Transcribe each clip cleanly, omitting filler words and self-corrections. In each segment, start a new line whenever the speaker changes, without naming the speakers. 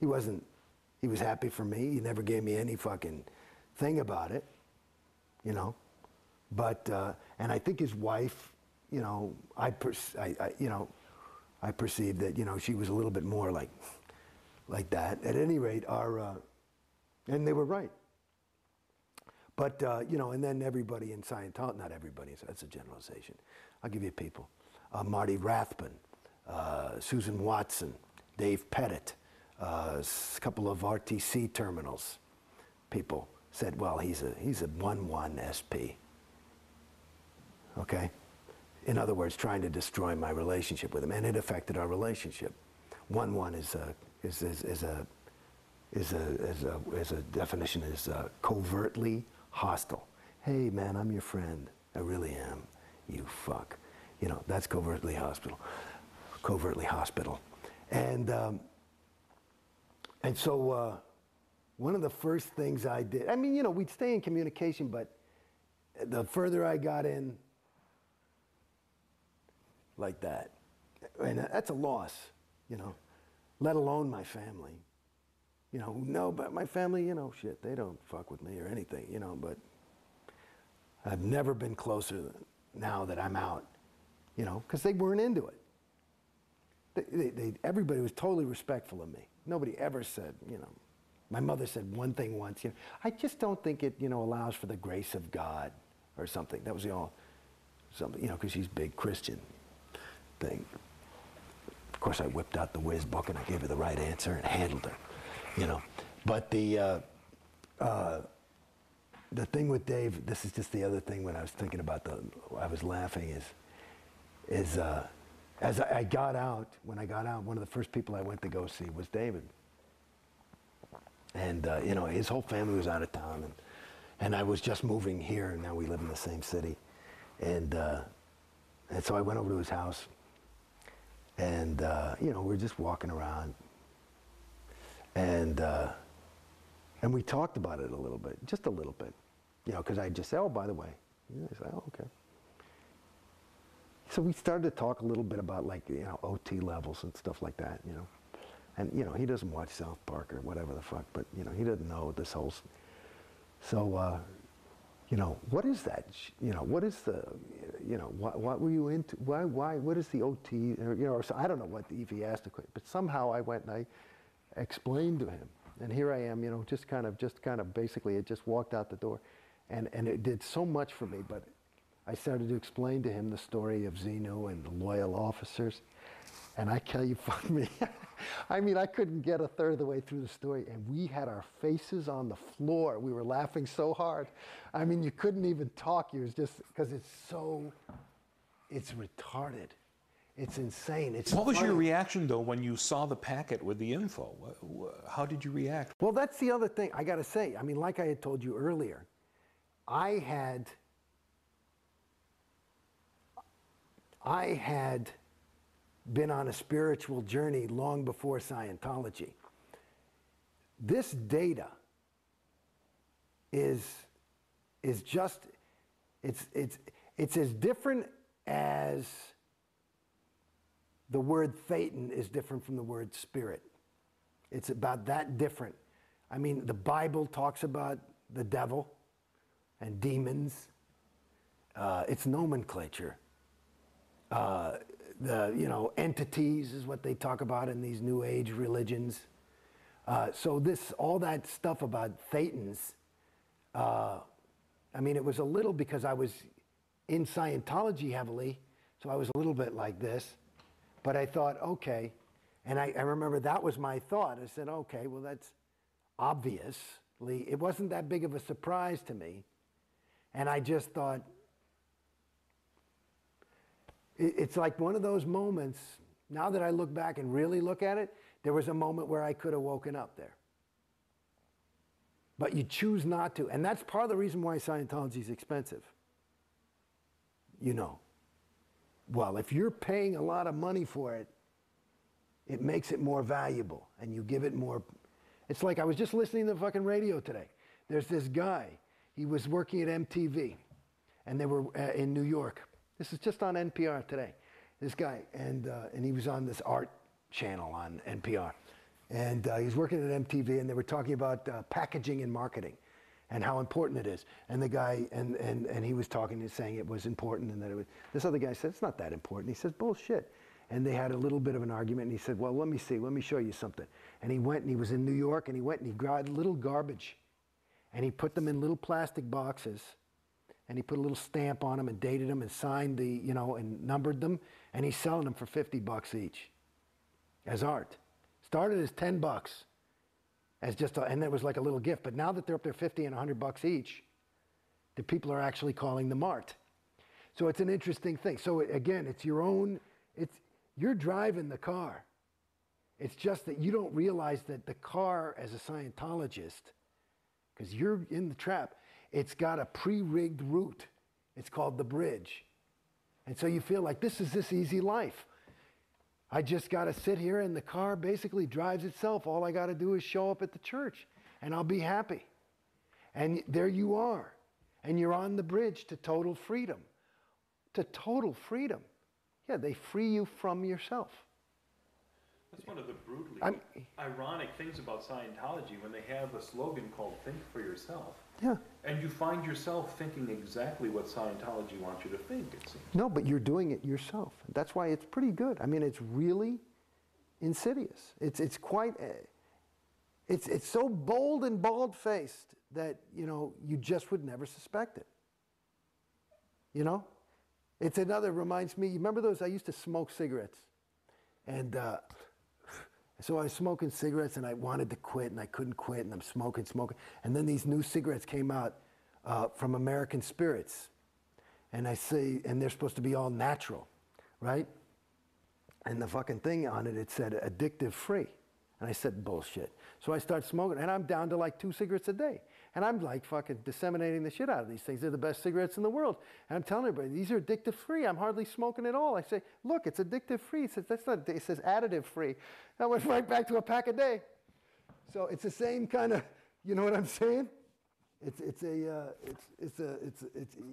He was happy for me. He never gave me any fucking thing about it, you know. But, and I think his wife, you know, I perceived that, you know, she was a little bit more like that. At any rate, and they were right. But, you know, and then everybody in Scientology, not everybody, that's a generalization. I'll give you people. Marty Rathbun, Susan Watson, Dave Pettit, a couple of RTC terminals people said, well, he's a 1-1 SP. Okay? In other words, trying to destroy my relationship with him, and it affected our relationship. 1-1 is a definition is covertly hostile. Hey man, I'm your friend. I really am. You fuck. You know, that's covertly hospital. Covertly hospital. And so one of the first things I did, I mean, you know, we'd stay in communication, but the further I got in, like that, and that's a loss, you know, let alone my family. You know, no, but my family, you know, shit, they don't fuck with me or anything, you know, but I've never been closer now that I'm out, you know, because they weren't into it. Everybody was totally respectful of me. Nobody ever said, you know, my mother said one thing once, you know, I just don't think it, you know, allows for the grace of God or something. That was something, you know, because she's big Christian thing. Of course, I whipped out the whiz book and I gave her the right answer and handled her, you know. But the thing with Dave, this is just the other thing when I was thinking about I was laughing is as I got out, when I got out, one of the first people I went to go see was David. And, you know, his whole family was out of town and I was just moving here and now we live in the same city. And so I went over to his house. And, you know, we're just walking around. And we talked about it a little bit, just a little bit. You know, because I just said, oh, by the way. And I said, oh, okay. So we started to talk a little bit about, like, you know, OT levels and stuff like that, you know. And, you know, he doesn't watch South Park or whatever the fuck, but, you know, he doesn't know this whole... So, you know, what is that? You know, what is the, you know, what were you into? Why, what is the OT? Or, you know, or so, I don't know what if he asked the question, but somehow I went and I explained to him. And here I am, you know, just kind of basically it just walked out the door. And it did so much for me, but I started to explain to him the story of Xenu and the loyal officers. And I tell you, fuck me. I mean, I couldn't get a third of the way through the story, and we had our faces on the floor. We were laughing so hard. I mean, you couldn't even talk. It was just, because it's retarded. It's insane. It's
What was your reaction, though, when you saw the packet with the info? How did you react?
Well, that's the other thing I got to say. I mean, like I had told you earlier, I had been on a spiritual journey long before Scientology. This data is just, it's as different as the word Thetan is different from the word spirit. It's about that different. I mean, the Bible talks about the devil and demons. It's nomenclature. The, you know, entities is what they talk about in these New Age religions. So all that stuff about Thetans, I mean, it was a little because I was in Scientology heavily, so I was a little bit like this. But I thought, okay, and I remember that was my thought. I said, okay, well, that's obviously, it wasn't that big of a surprise to me. And I just thought, it's like one of those moments, now that I look back and really look at it, there was a moment where I could have woken up there. But you choose not to. And that's part of the reason why Scientology is expensive. You know. Well, if you're paying a lot of money for it, it makes it more valuable. And you give it more... It's like I was just listening to the fucking radio today. There's this guy. He was working at MTV. And they were in New York. This is just on NPR today. This guy, and he was on this art channel on NPR. And he was working at MTV, and they were talking about packaging and marketing and how important it is. And the guy, and he was talking and saying it was important, and that it was, this other guy said, it's not that important. He says, bullshit. And they had a little bit of an argument, and he said, well, let me see, let me show you something. And he went, and he was in New York, and he went and he grabbed little garbage, and he put them in little plastic boxes, and he put a little stamp on them and dated them and signed the, you know, and numbered them, and he's selling them for $50 each as art. Started as $10 as just, and it was like a little gift. But now that they're up there $50 and $100 each, the people are actually calling them art. So it's an interesting thing. So again, it's your own, you're driving the car. It's just that you don't realize that the car, as a Scientologist, because you're in the trap, it's got a pre-rigged route. It's called the bridge. And so you feel like this is this easy life. I just got to sit here and the car basically drives itself. All I got to do is show up at the church and I'll be happy. And there you are. And you're on the bridge to total freedom. To total freedom. Yeah, they free you from yourself.
That's one of the brutally ironic things about Scientology when they have a slogan called "Think for Yourself."
Yeah.
And you find yourself thinking exactly what Scientology wants you to think, it seems.
No, but you're doing it yourself. That's why it's pretty good. I mean, it's really insidious. It's quite, it's so bold and bald-faced that, you know, you just would never suspect it. You know? It's another, reminds me, you remember those, I used to smoke cigarettes. And so I was smoking cigarettes and I wanted to quit and I couldn't quit and I'm smoking. And then these new cigarettes came out from American Spirits. And I say, and they're supposed to be all natural, right? And the fucking thing on it, it said addictive free. And I said, bullshit. So I start smoking and I'm down to like 2 cigarettes a day. And I'm like fucking disseminating the shit out of these things. They're the best cigarettes in the world. And I'm telling everybody, these are addictive free. I'm hardly smoking at all. I say, look, it's addictive free. It says, that's not, it says additive free. I went right back to a pack a day. So it's the same kind of, you know what I'm saying? It's you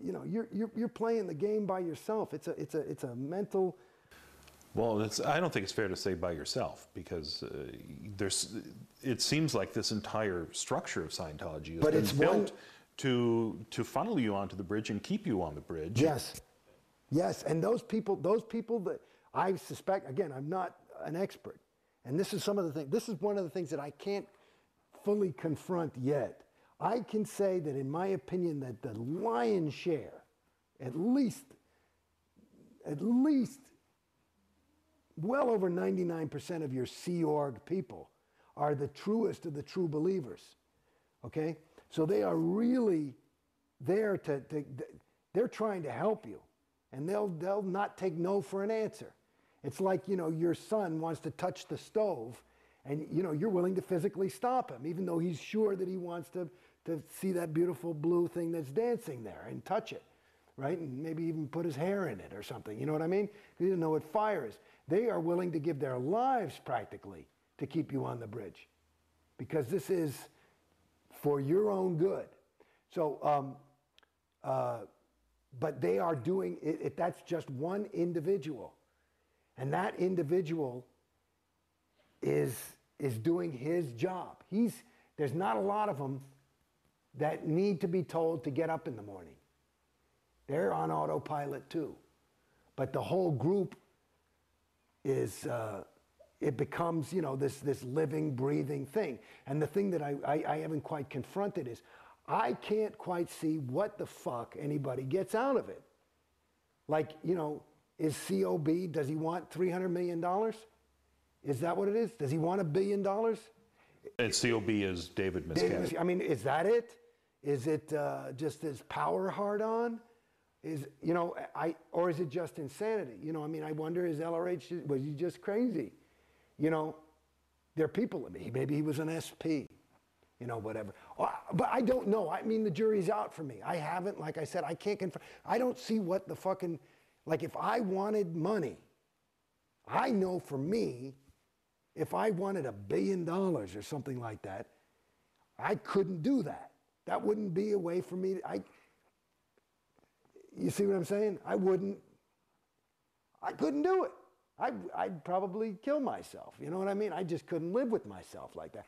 know, you're playing the game by yourself. It's a mental.
Well, I don't think it's fair to say by yourself, because it seems like this entire structure of Scientology has been built to funnel you onto the bridge and keep you on the bridge.
Yes, yes, and those people that I suspect, again, I'm not an expert, and this is some of the things. This is one of the things that I can't fully confront yet. I can say that, in my opinion, that the lion's share, at least. Well over 99% of your Sea Org people are the truest of the true believers, okay? So they are really there they're trying to help you, and they'll not take no for an answer. It's like, you know, your son wants to touch the stove, and, you know, you're willing to physically stop him, even though he's sure that he wants to see that beautiful blue thing that's dancing there and touch it, right? And maybe even put his hair in it or something, you know what I mean? He doesn't know what fire is. They are willing to give their lives practically to keep you on the bridge, because this is for your own good. So, but they are doing it. That's just one individual, and that individual is doing his job. There's not a lot of them that need to be told to get up in the morning. They're on autopilot too, but the whole group is, it becomes, you know, this living, breathing thing. And the thing that I haven't quite confronted is, I can't quite see what the fuck anybody gets out of it. Like, you know, is COB, does he want $300 million? Is that what it is? Does he want $1 billion?
And COB is David Miscavige.
I mean, is that it? Is it just his power hard on? You know, or is it just insanity? You know, I mean, I wonder, is LRH, was he just crazy? You know, there are people, maybe he was an SP, you know, whatever. But I don't know. I mean, the jury's out for me. I haven't, like I said, I can't confirm. I don't see what the fucking, like, if I wanted money, I know for me, if I wanted $1 billion or something like that, I couldn't do that. That wouldn't be a way for me to, you see what I'm saying? I couldn't do it. I'd probably kill myself. You know what I mean? I just couldn't live with myself like that.